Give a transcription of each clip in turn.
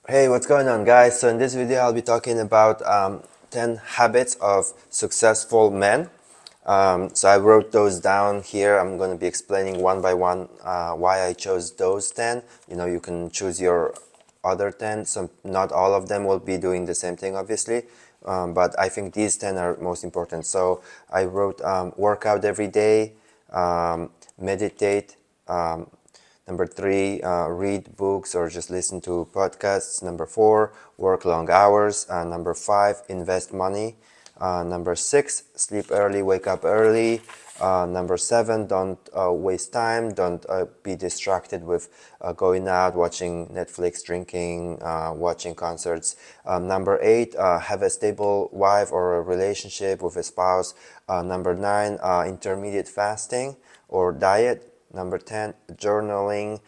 Hey, what's going on, guys? So in this video, I'll be talking about 10 habits of successful men. So I wrote those down here. I'm going to be explaining one by one why I chose those 10. You can choose your other 10. So not all of them will be doing the same thing, obviously. But I think these 10 are most important. So I wrote workout every day, meditate, number three, read books or just listen to podcasts. Number four, work long hours. Number five, invest money. Number six, sleep early, wake up early. Number seven, don't waste time. Don't be distracted with going out, watching Netflix, drinking, watching concerts. Number eight, have a stable wife or a relationship with a spouse. Number nine, intermediate fasting or diet. Number 10, journaling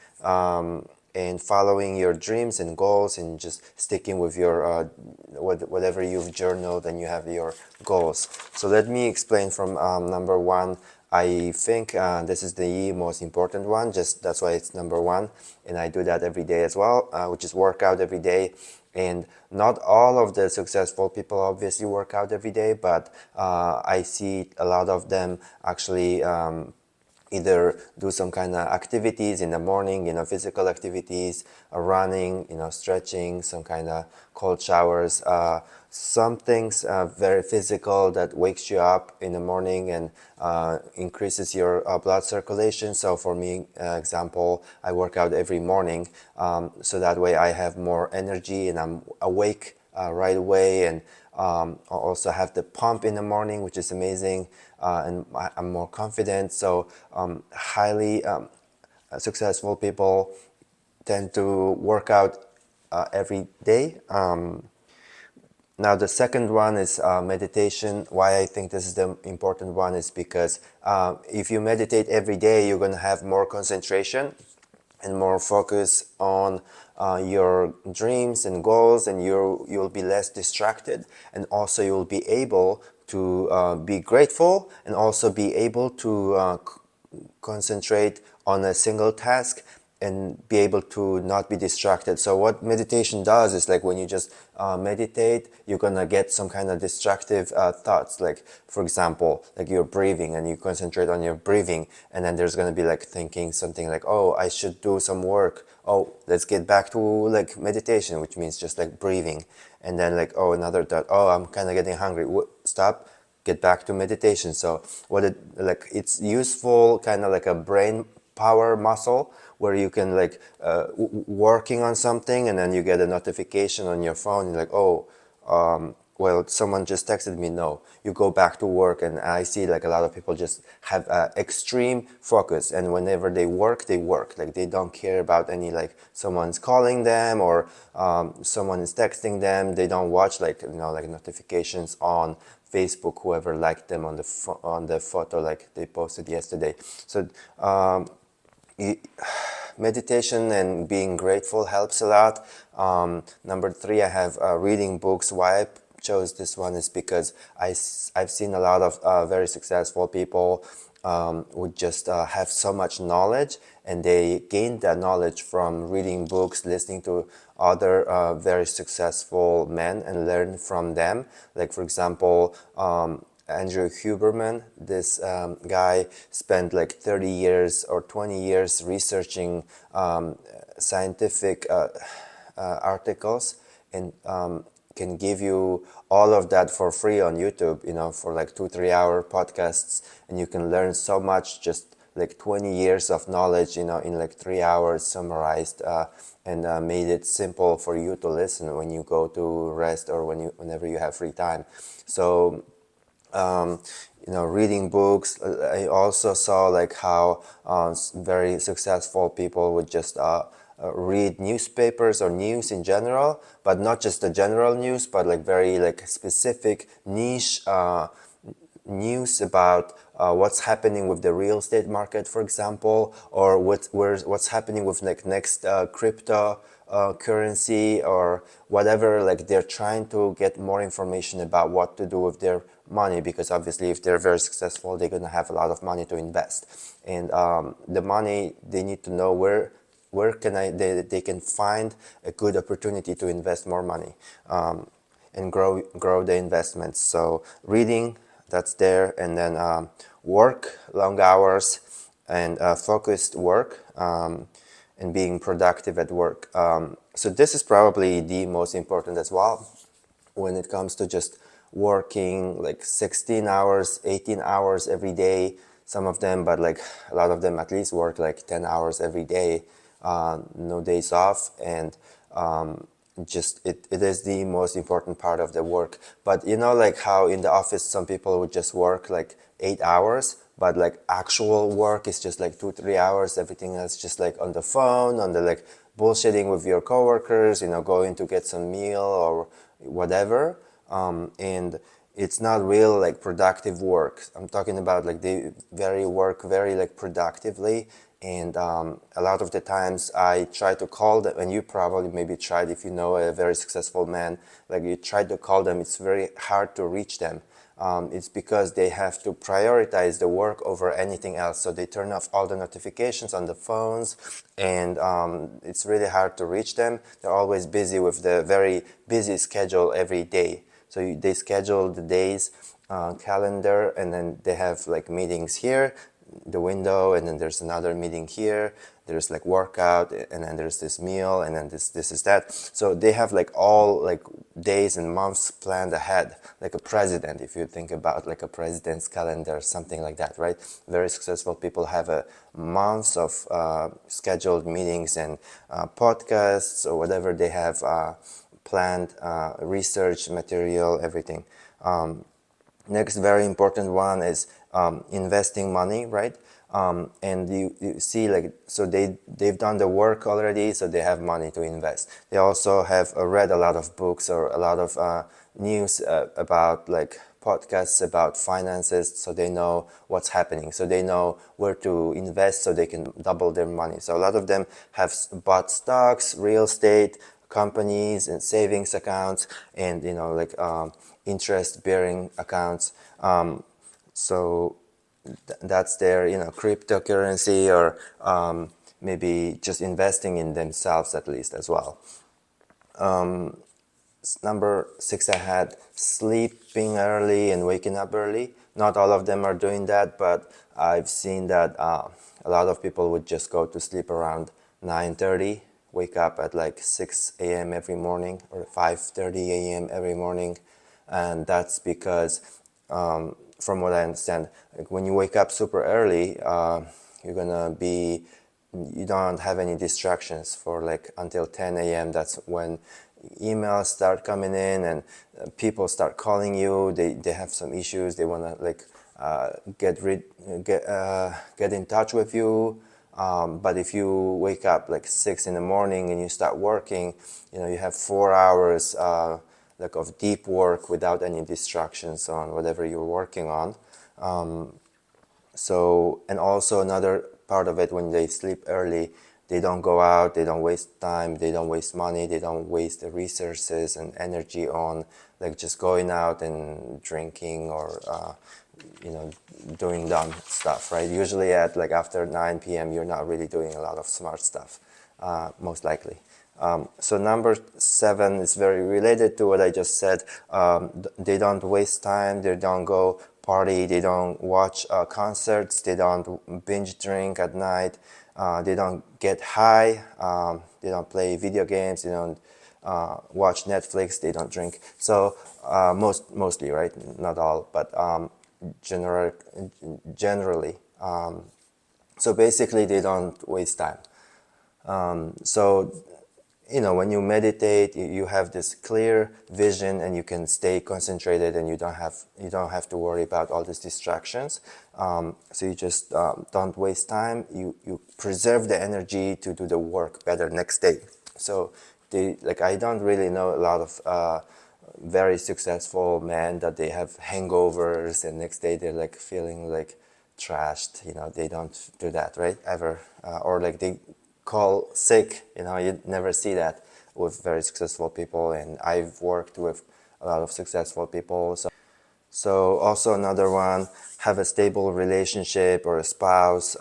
and following your dreams and goals and just sticking with your whatever you've journaled and you have your goals. So let me explain from number one. I think this is the most important one, just that's why it's number one, and I do that every day as well, which is work out every day. And not all of the successful people obviously work out every day, but I see a lot of them actually either do some kind of activities in the morning, physical activities, running, stretching, some kind of cold showers, some things very physical that wakes you up in the morning and increases your blood circulation. So for me, example, I work out every morning, so that way I have more energy and I'm awake right away, and I also have the pump in the morning, which is amazing, and I'm more confident. So highly successful people tend to work out every day. Now the second one is meditation. Why I think this is the important one is because if you meditate every day, you're going to have more concentration and more focus on your dreams and goals, and you'll be less distracted, and also you'll be able to be grateful and also be able to concentrate on a single task and be able to not be distracted. So what meditation does is, like, when you just meditate, you're gonna get some kind of distractive thoughts. Like, for example, like you're breathing and you concentrate on your breathing, and then there's gonna be like thinking something like, oh, I should do some work. Oh, let's get back to like meditation, which means just like breathing. And then like, oh, another thought, oh, I'm kind of getting hungry. Stop, get back to meditation. So what it, like, it's useful, kind of like a brain power muscle, where you can like working on something, and then you get a notification on your phone. You're like, oh, well, someone just texted me. No, you go back to work. And I see like a lot of people just have extreme focus, and whenever they work, like they don't care about any, like, someone's calling them or someone is texting them. They don't watch, like, like notifications on Facebook, whoever liked them on the photo like they posted yesterday. So meditation and being grateful helps a lot. Number three, I have reading books. Why I chose this one is because I've seen a lot of very successful people who just have so much knowledge, and they gain that knowledge from reading books, listening to other very successful men and learn from them. Like, for example, Andrew Huberman, this guy spent like 30 years or 20 years researching scientific articles, and can give you all of that for free on YouTube, for like 2-3 hour podcasts, and you can learn so much, just like 20 years of knowledge, in like 3 hours summarized, and made it simple for you to listen when you go to rest or whenever you have free time. So reading books. I also saw like how very successful people would just read newspapers or news in general, but not just the general news, but like very like specific niche news about what's happening with the real estate market, for example, or what's happening with like next crypto currency or whatever. Like, they're trying to get more information about what to do with their money, because obviously if they're very successful, they're going to have a lot of money to invest, and the money, they need to know where can they can find a good opportunity to invest more money, and grow the investments. So reading, that's there, and then work, long hours, and focused work, and being productive at work. So this is probably the most important as well when it comes to just working like 16 hours, 18 hours every day, some of them, but like a lot of them at least work like 10 hours every day, no days off, and just it is the most important part of the work. But you know, like how in the office some people would just work like 8 hours, but like actual work is just like 2 3 hours, everything else just like on the phone, on the like bullshitting with your coworkers, you know, going to get some meal or whatever, and it's not real like productive work. I'm talking about like they work very like productively, and a lot of the times I try to call them, and you probably maybe tried, if you know a very successful man, like you try to call them, it's very hard to reach them. It's because they have to prioritize the work over anything else. So they turn off all the notifications on the phones, and it's really hard to reach them. They're always busy with the very busy schedule every day. So they schedule the days, calendar, and then they have like meetings here, the window, and then there's another meeting here, there's like workout, and then there's this meal, and then this is that. So they have like all like days and months planned ahead, like a president, if you think about like a president's calendar, something like that, right? Very successful people have a months of scheduled meetings and podcasts or whatever they have planned, research material, everything. Next very important one is investing money, right? And you see, like, so they've done the work already, so they have money to invest. They also have read a lot of books or a lot of news about like podcasts about finances, so they know what's happening, so they know where to invest so they can double their money. So a lot of them have bought stocks, real estate, companies, and savings accounts, and you know, like interest-bearing accounts. So that's their, you know, cryptocurrency, or maybe just investing in themselves at least as well. Number 6, I had sleeping early and waking up early. Not all of them are doing that, but I've seen that a lot of people would just go to sleep around 9:30, wake up at like 6 a.m. every morning, or 5:30 a.m. every morning. And that's because, from what I understand, like when you wake up super early, you don't have any distractions for like until 10 a.m. That's when emails start coming in, and people start calling you. They have some issues. They want to like get in touch with you. But if you wake up like 6 in the morning and you start working, you know, you have 4 hours like of deep work without any distractions on whatever you're working on. So, and also another part of it, when they sleep early, they don't go out, they don't waste time, they don't waste money, they don't waste the resources and energy on like just going out and drinking, or you know, doing dumb stuff, right? Usually at like after 9 p.m. you're not really doing a lot of smart stuff, most likely. So number 7 is very related to what I just said. They don't waste time, they don't go party, they don't watch concerts, they don't binge drink at night, they don't get high, they don't play video games, they don't watch Netflix, they don't drink. So mostly, right? Not all, but generally. So basically, they don't waste time. So, you know, when you meditate, you have this clear vision, and you can stay concentrated, and you don't have to worry about all these distractions. So you just don't waste time. You preserve the energy to do the work better next day. So I don't really know a lot of very successful men that they have hangovers, and next day they're like feeling like trashed. You know, they don't do that, right? Ever, or like they call sick. You know, you never see that with very successful people, and I've worked with a lot of successful people. So also another one, have a stable relationship or a spouse.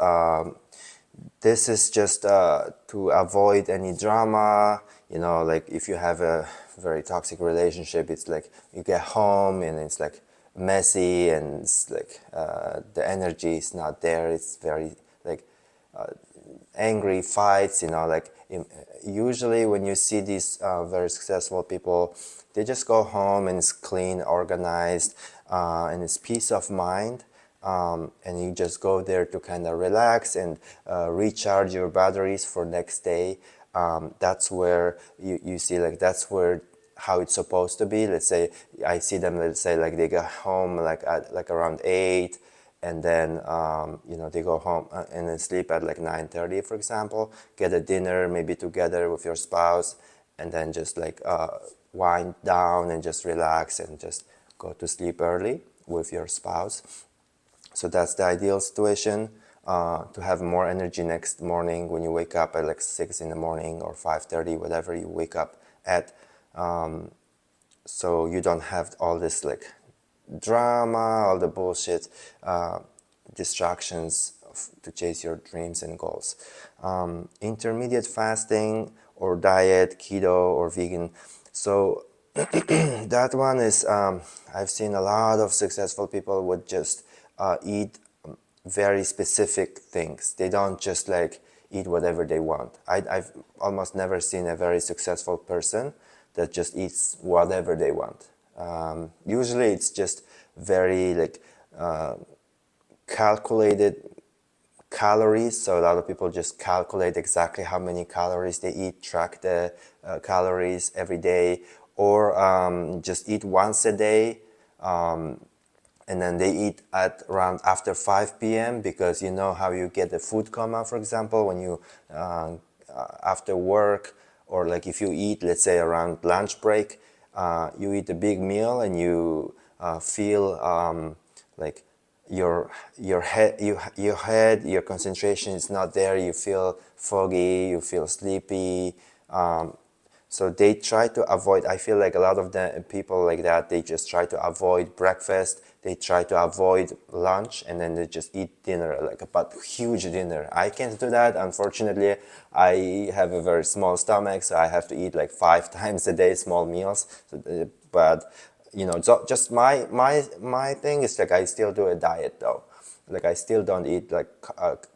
This is just to avoid any drama. You know, like if you have a very toxic relationship, it's like you get home and it's like messy, and it's like the energy is not there. It's very like angry fights, you know, like usually when you see these very successful people, they just go home and it's clean, organized, and it's peace of mind. And you just go there to kind of relax and recharge your batteries for next day. That's where you see, like, that's where how it's supposed to be. Let's say I see them, let's say like they get home like at like around 8, and then you know, they go home and then sleep at like 9:30, for example, get a dinner maybe together with your spouse, and then just like wind down and just relax and just go to sleep early with your spouse. So that's the ideal situation, to have more energy next morning when you wake up at like 6 in the morning or 5:30, whatever you wake up at. So you don't have all this like drama, all the bullshit, distractions to chase your dreams and goals. Intermediate fasting or diet, keto or vegan. So that one is, I've seen a lot of successful people would just eat very specific things. They don't just like eat whatever they want. I've almost never seen a very successful person that just eats whatever they want. Usually it's just very like calculated calories. So a lot of people just calculate exactly how many calories they eat, track the calories every day, or just eat once a day. And then they eat at around after 5 p.m. because you know how you get the food coma, for example, when you after work, or like if you eat, let's say around lunch break, you eat a big meal and you feel like your head, your concentration is not there. You feel foggy, you feel sleepy. So they try to avoid, I feel like a lot of the people like that, they just try to avoid breakfast, they try to avoid lunch, and then they just eat dinner, like a huge dinner. I can't do that, unfortunately. I have a very small stomach, so I have to eat like 5 times a day, small meals. So, but, you know, so just my thing is like I still do a diet though. Like I still don't eat like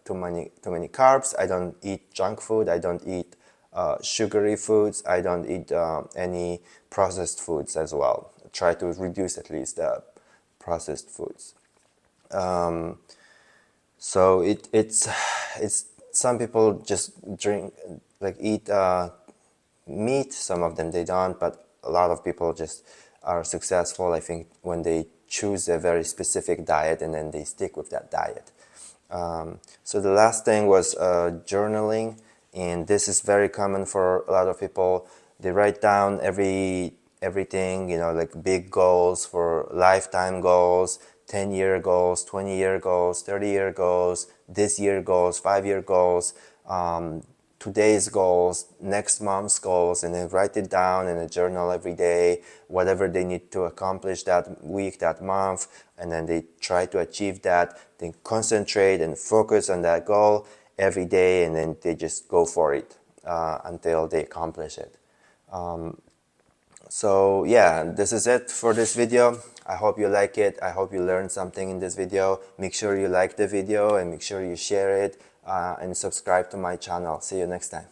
too many carbs. I don't eat junk food. I don't eat sugary foods. I don't eat any processed foods as well. Try to reduce at least processed foods. So it's some people just drink, like eat meat. Some of them they don't, but a lot of people just are successful, I think, when they choose a very specific diet and then they stick with that diet. So the last thing was journaling, and this is very common for a lot of people. They write down everything, you know, like big goals, for lifetime goals, 10-year goals, 20-year goals, 30-year goals, this year goals, 5-year goals, today's goals, next month's goals, and then write it down in a journal every day, whatever they need to accomplish that week, that month, and then they try to achieve that. They concentrate and focus on that goal every day, and then they just go for it until they accomplish it. So yeah, this is it for this video. I hope you like it. I hope you learned something in this video. Make sure you like the video and make sure you share it and subscribe to my channel. See you next time.